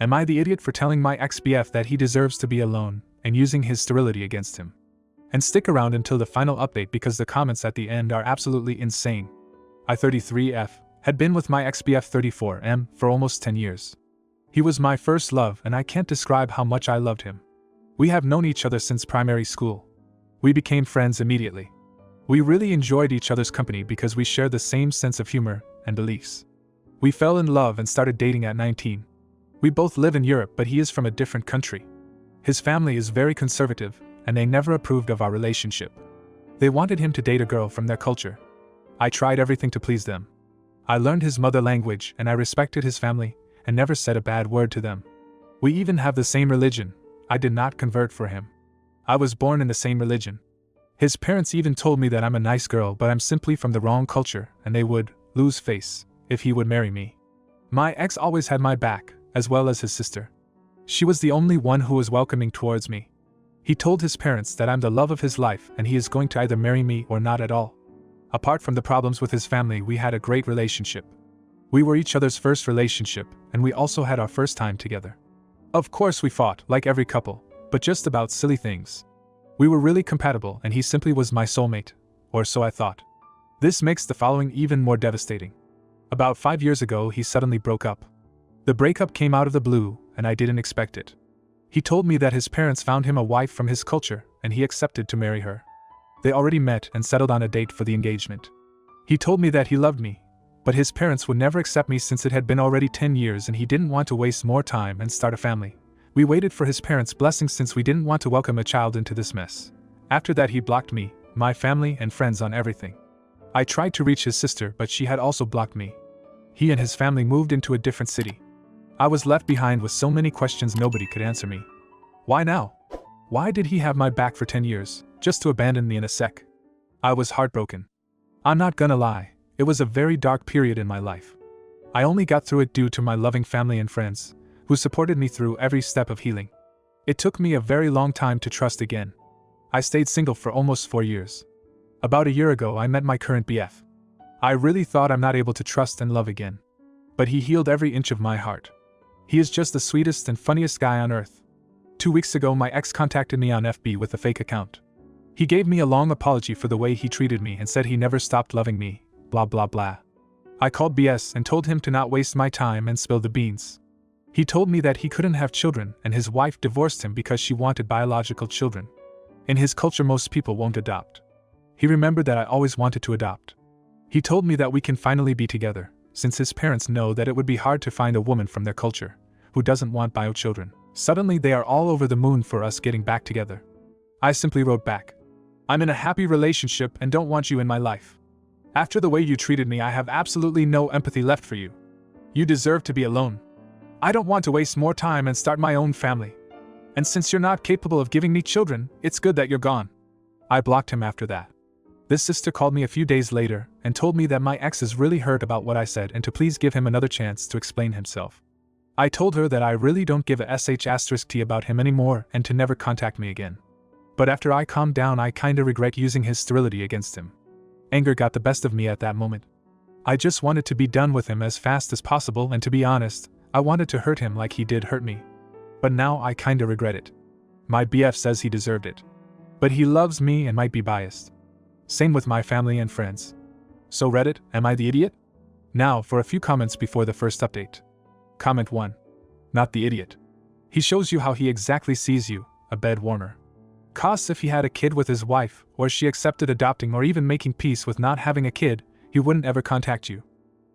Am I the idiot for telling my ex-BF that he deserves to be alone and using his sterility against him? And stick around until the final update because the comments at the end are absolutely insane. I 33F had been with my ex-BF 34M for almost 10 years. He was my first love and I can't describe how much I loved him. We have known each other since primary school. We became friends immediately. We really enjoyed each other's company because we shared the same sense of humor and beliefs. We fell in love and started dating at 19. We both live in Europe, but he is from a different country. His family is very conservative, and they never approved of our relationship. They wanted him to date a girl from their culture. I tried everything to please them. I learned his mother language and I respected his family and never said a bad word to them. We even have the same religion. I did not convert for him. I was born in the same religion. His parents even told me that I'm a nice girl, but I'm simply from the wrong culture and they would lose face if he would marry me. My ex always had my back, as well as his sister. She was the only one who was welcoming towards me. He told his parents that I'm the love of his life and he is going to either marry me or not at all. Apart from the problems with his family, we had a great relationship. We were each other's first relationship, and we also had our first time together. Of course we fought, like every couple, but just about silly things. We were really compatible and he simply was my soulmate, or so I thought. This makes the following even more devastating. About 5 years ago he suddenly broke up. The breakup came out of the blue, and I didn't expect it. He told me that his parents found him a wife from his culture, and he accepted to marry her. They already met and settled on a date for the engagement. He told me that he loved me, but his parents would never accept me since it had been already 10 years and he didn't want to waste more time and start a family. We waited for his parents' blessing since we didn't want to welcome a child into this mess. After that he blocked me, my family and friends on everything. I tried to reach his sister, but she had also blocked me. He and his family moved into a different city. I was left behind with so many questions nobody could answer me. Why now? Why did he have my back for 10 years, just to abandon me in a sec? I was heartbroken. I'm not gonna lie, it was a very dark period in my life. I only got through it due to my loving family and friends, who supported me through every step of healing. It took me a very long time to trust again. I stayed single for almost 4 years. About a year ago I met my current BF. I really thought I'm not able to trust and love again. But he healed every inch of my heart. He is just the sweetest and funniest guy on earth. 2 weeks ago my ex contacted me on FB with a fake account. He gave me a long apology for the way he treated me and said he never stopped loving me, blah blah blah. I called BS and told him to not waste my time and spill the beans. He told me that he couldn't have children and his wife divorced him because she wanted biological children. In his culture most people won't adopt. He remembered that I always wanted to adopt. He told me that we can finally be together, since his parents know that it would be hard to find a woman from their culture who doesn't want bio children. Suddenly they are all over the moon for us getting back together. I simply wrote back, I'm in a happy relationship and don't want you in my life. After the way you treated me, I have absolutely no empathy left for you. You deserve to be alone. I don't want to waste more time and start my own family. And since you're not capable of giving me children, it's good that you're gone. I blocked him after that. This sister called me a few days later and told me that my ex is really hurt about what I said and to please give him another chance to explain himself. I told her that I really don't give a sh*t about him anymore and to never contact me again. But after I calmed down, I kinda regret using his sterility against him. Anger got the best of me at that moment. I just wanted to be done with him as fast as possible, and to be honest, I wanted to hurt him like he did hurt me. But now I kinda regret it. My BF says he deserved it. But he loves me and might be biased. Same with my family and friends. So Reddit, am I the idiot? Now for a few comments before the first update. Comment 1. Not the idiot. He shows you how he exactly sees you, a bed warmer. Cause if he had a kid with his wife, or she accepted adopting or even making peace with not having a kid, he wouldn't ever contact you.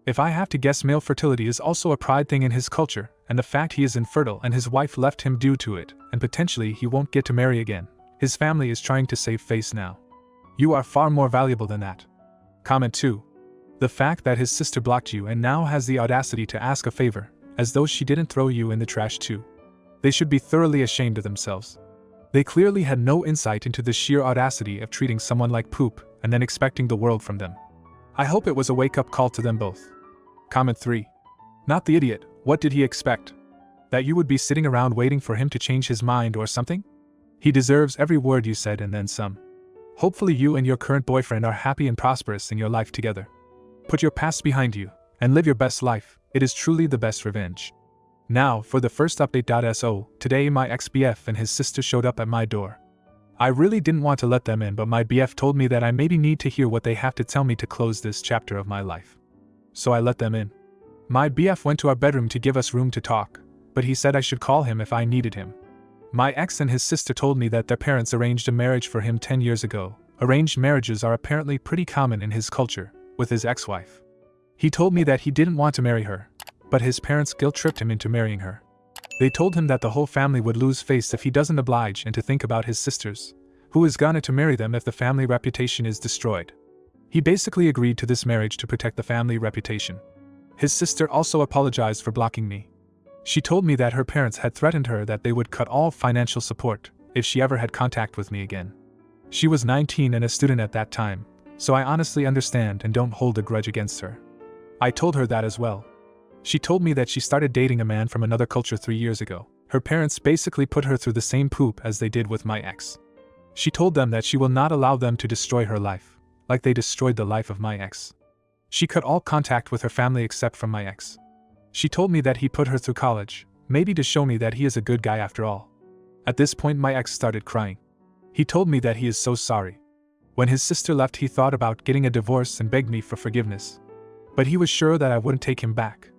If I have to guess, male fertility is also a pride thing in his culture, and the fact he is infertile and his wife left him due to it, and potentially he won't get to marry again. His family is trying to save face now. You are far more valuable than that. Comment 2. The fact that his sister blocked you and now has the audacity to ask a favor, as though she didn't throw you in the trash too. They should be thoroughly ashamed of themselves. They clearly had no insight into the sheer audacity of treating someone like poop and then expecting the world from them. I hope it was a wake-up call to them both. Comment 3. Not the idiot, what did he expect? That you would be sitting around waiting for him to change his mind or something? He deserves every word you said and then some. Hopefully you and your current boyfriend are happy and prosperous in your life together. Put your past behind you and live your best life. It is truly the best revenge. Now, for the first update.so, today my ex-BF and his sister showed up at my door. I really didn't want to let them in, but my BF told me that I maybe need to hear what they have to tell me to close this chapter of my life. So I let them in. My BF went to our bedroom to give us room to talk, but he said I should call him if I needed him. My ex and his sister told me that their parents arranged a marriage for him 10 years ago. Arranged marriages are apparently pretty common in his culture, with his ex-wife. He told me that he didn't want to marry her, but his parents guilt-tripped him into marrying her. They told him that the whole family would lose face if he doesn't oblige and to think about his sisters, who is gonna to marry them if the family reputation is destroyed. He basically agreed to this marriage to protect the family reputation. His sister also apologized for blocking me. She told me that her parents had threatened her that they would cut all financial support if she ever had contact with me again. She was 19 and a student at that time, so I honestly understand and don't hold a grudge against her. I told her that as well. She told me that she started dating a man from another culture 3 years ago. Her parents basically put her through the same poop as they did with my ex. She told them that she will not allow them to destroy her life, like they destroyed the life of my ex. She cut all contact with her family except from my ex. She told me that he put her through college, maybe to show me that he is a good guy after all. At this point my ex started crying. He told me that he is so sorry. When his sister left, he thought about getting a divorce and begged me for forgiveness. But he was sure that I wouldn't take him back.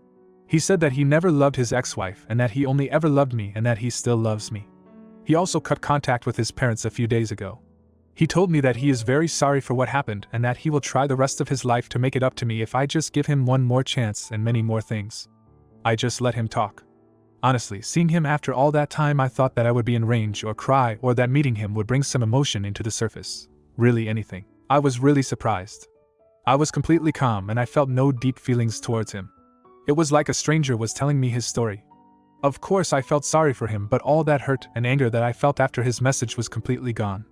He said that he never loved his ex-wife and that he only ever loved me and that he still loves me. He also cut contact with his parents a few days ago. He told me that he is very sorry for what happened and that he will try the rest of his life to make it up to me if I just give him one more chance and many more things. I just let him talk. Honestly, seeing him after all that time, I thought that I would be enraged or cry or that meeting him would bring some emotion into the surface. Really anything. I was really surprised. I was completely calm and I felt no deep feelings towards him. It was like a stranger was telling me his story. Of course I felt sorry for him, but all that hurt and anger that I felt after his message was completely gone.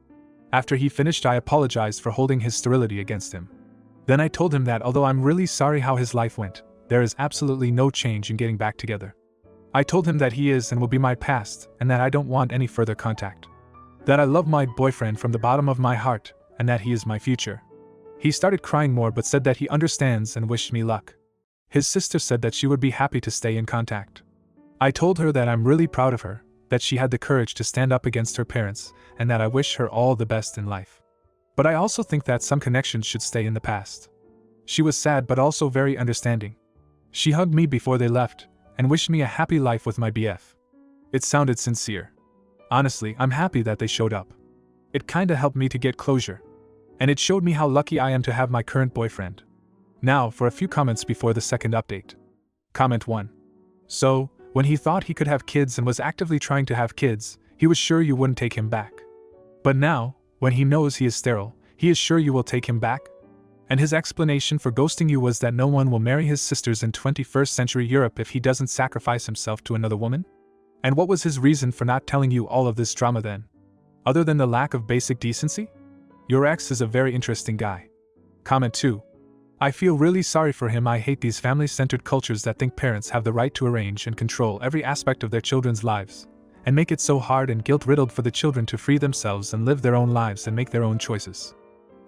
After he finished, I apologized for holding his sterility against him. Then I told him that although I'm really sorry how his life went, there is absolutely no change in getting back together. I told him that he is and will be my past and that I don't want any further contact. That I love my boyfriend from the bottom of my heart and that he is my future. He started crying more but said that he understands and wished me luck. His sister said that she would be happy to stay in contact. I told her that I'm really proud of her, that she had the courage to stand up against her parents, and that I wish her all the best in life. But I also think that some connections should stay in the past. She was sad but also very understanding. She hugged me before they left, and wished me a happy life with my BF. It sounded sincere. Honestly, I'm happy that they showed up. It kinda helped me to get closure. And it showed me how lucky I am to have my current boyfriend. Now, for a few comments before the second update. Comment 1. So, when he thought he could have kids and was actively trying to have kids, he was sure you wouldn't take him back. But now, when he knows he is sterile, he is sure you will take him back? And his explanation for ghosting you was that no one will marry his sisters in 21st century Europe if he doesn't sacrifice himself to another woman? And what was his reason for not telling you all of this drama then? Other than the lack of basic decency? Your ex is a very interesting guy. Comment 2. I feel really sorry for him. I hate these family-centered cultures that think parents have the right to arrange and control every aspect of their children's lives, and make it so hard and guilt-riddled for the children to free themselves and live their own lives and make their own choices.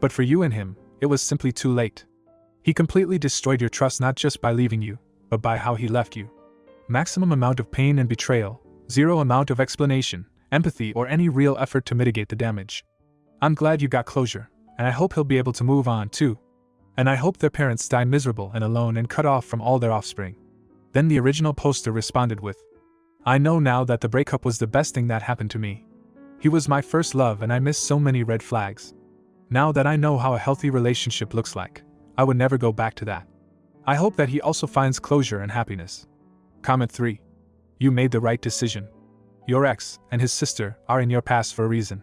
But for you and him, it was simply too late. He completely destroyed your trust not just by leaving you, but by how he left you. Maximum amount of pain and betrayal, zero amount of explanation, empathy or any real effort to mitigate the damage. I'm glad you got closure, and I hope he'll be able to move on too. And I hope their parents die miserable and alone and cut off from all their offspring. Then the original poster responded with, I know now that the breakup was the best thing that happened to me. He was my first love and I missed so many red flags. Now that I know how a healthy relationship looks like, I would never go back to that. I hope that he also finds closure and happiness. Comment 3. You made the right decision. Your ex and his sister are in your past for a reason.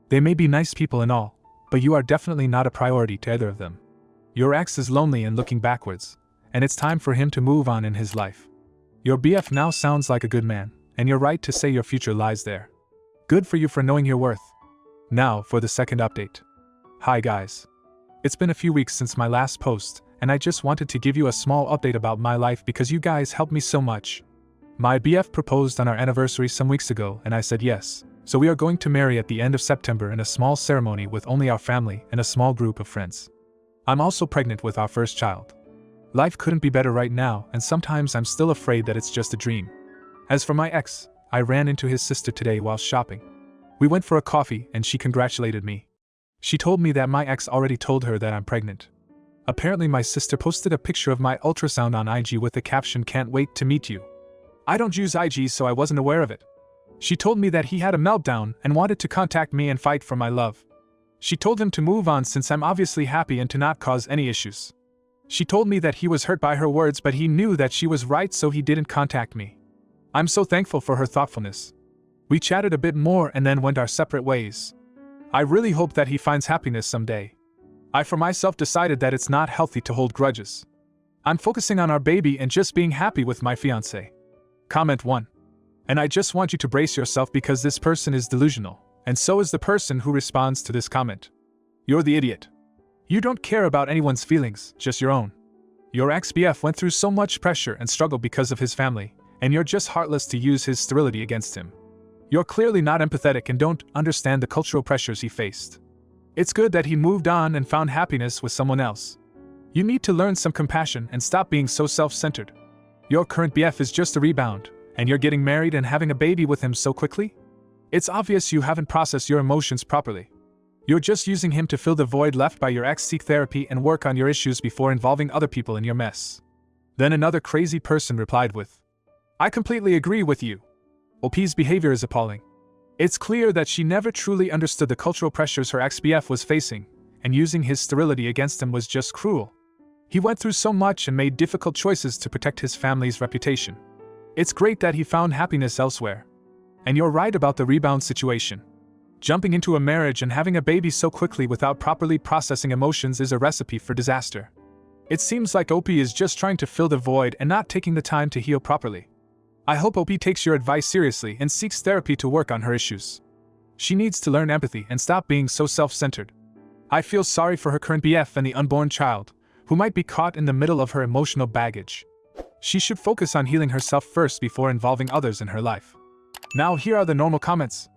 They may be nice people and all, but you are definitely not a priority to either of them. Your ex is lonely and looking backwards, and it's time for him to move on in his life. Your BF now sounds like a good man, and you're right to say your future lies there. Good for you for knowing your worth. Now for the second update. Hi guys. It's been a few weeks since my last post, and I just wanted to give you a small update about my life because you guys helped me so much. My BF proposed on our anniversary some weeks ago and I said yes, so we are going to marry at the end of September in a small ceremony with only our family and a small group of friends. I'm also pregnant with our first child. Life couldn't be better right now, and sometimes I'm still afraid that it's just a dream. As for my ex, I ran into his sister today while shopping. We went for a coffee and she congratulated me. She told me that my ex already told her that I'm pregnant. Apparently my sister posted a picture of my ultrasound on IG with the caption, "Can't wait to meet you." I don't use IG, so I wasn't aware of it. She told me that he had a meltdown and wanted to contact me and fight for my love. She told him to move on since I'm obviously happy and to not cause any issues. She told me that he was hurt by her words, but he knew that she was right, so he didn't contact me. I'm so thankful for her thoughtfulness. We chatted a bit more and then went our separate ways. I really hope that he finds happiness someday. I for myself decided that it's not healthy to hold grudges. I'm focusing on our baby and just being happy with my fiancé. Comment 1. And I just want you to brace yourself because this person is delusional, and so is the person who responds to this comment. You're the idiot. You don't care about anyone's feelings, just your own. Your ex-BF went through so much pressure and struggle because of his family, and you're just heartless to use his sterility against him. You're clearly not empathetic and don't understand the cultural pressures he faced. It's good that he moved on and found happiness with someone else. You need to learn some compassion and stop being so self-centered. Your current BF is just a rebound, and you're getting married and having a baby with him so quickly? It's obvious you haven't processed your emotions properly. You're just using him to fill the void left by your ex. Seek therapy and work on your issues before involving other people in your mess. Then another crazy person replied with, I completely agree with you. OP's behavior is appalling. It's clear that she never truly understood the cultural pressures her ex-BF was facing, and using his sterility against him was just cruel. He went through so much and made difficult choices to protect his family's reputation. It's great that he found happiness elsewhere. And you're right about the rebound situation. Jumping into a marriage and having a baby so quickly without properly processing emotions is a recipe for disaster. It seems like OP is just trying to fill the void and not taking the time to heal properly. I hope OP takes your advice seriously and seeks therapy to work on her issues. She needs to learn empathy and stop being so self-centered. I feel sorry for her current BF and the unborn child, who might be caught in the middle of her emotional baggage. She should focus on healing herself first before involving others in her life. Now here are the normal comments.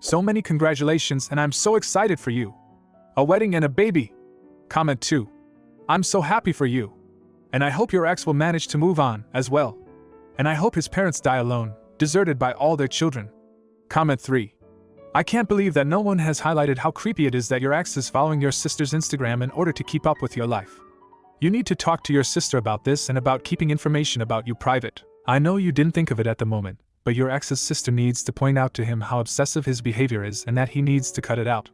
So many congratulations and I'm so excited for you. A wedding and a baby. Comment 2. I'm so happy for you. And I hope your ex will manage to move on as well. And I hope his parents die alone, deserted by all their children. Comment 3. I can't believe that no one has highlighted how creepy it is that your ex is following your sister's Instagram in order to keep up with your life. You need to talk to your sister about this and about keeping information about you private. I know you didn't think of it at the moment, but your ex's sister needs to point out to him how obsessive his behavior is and that he needs to cut it out.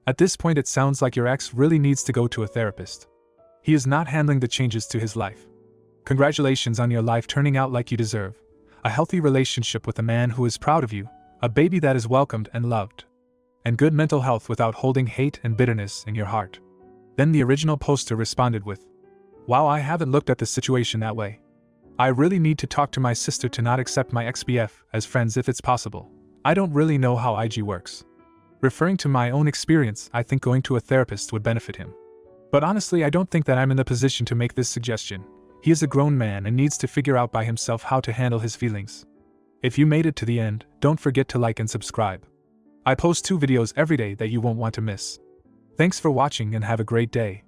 At this point it sounds like your ex really needs to go to a therapist. He is not handling the changes to his life. Congratulations on your life turning out like you deserve. A healthy relationship with a man who is proud of you, a baby that is welcomed and loved, and good mental health without holding hate and bitterness in your heart. Then the original poster responded with, Wow, I haven't looked at the situation that way. I really need to talk to my sister to not accept my ex-BF as friends if it's possible. I don't really know how IG works. Referring to my own experience, I think going to a therapist would benefit him. But honestly, I don't think that I'm in the position to make this suggestion. He is a grown man and needs to figure out by himself how to handle his feelings. If you made it to the end, don't forget to like and subscribe. I post 2 videos every day that you won't want to miss. Thanks for watching and have a great day.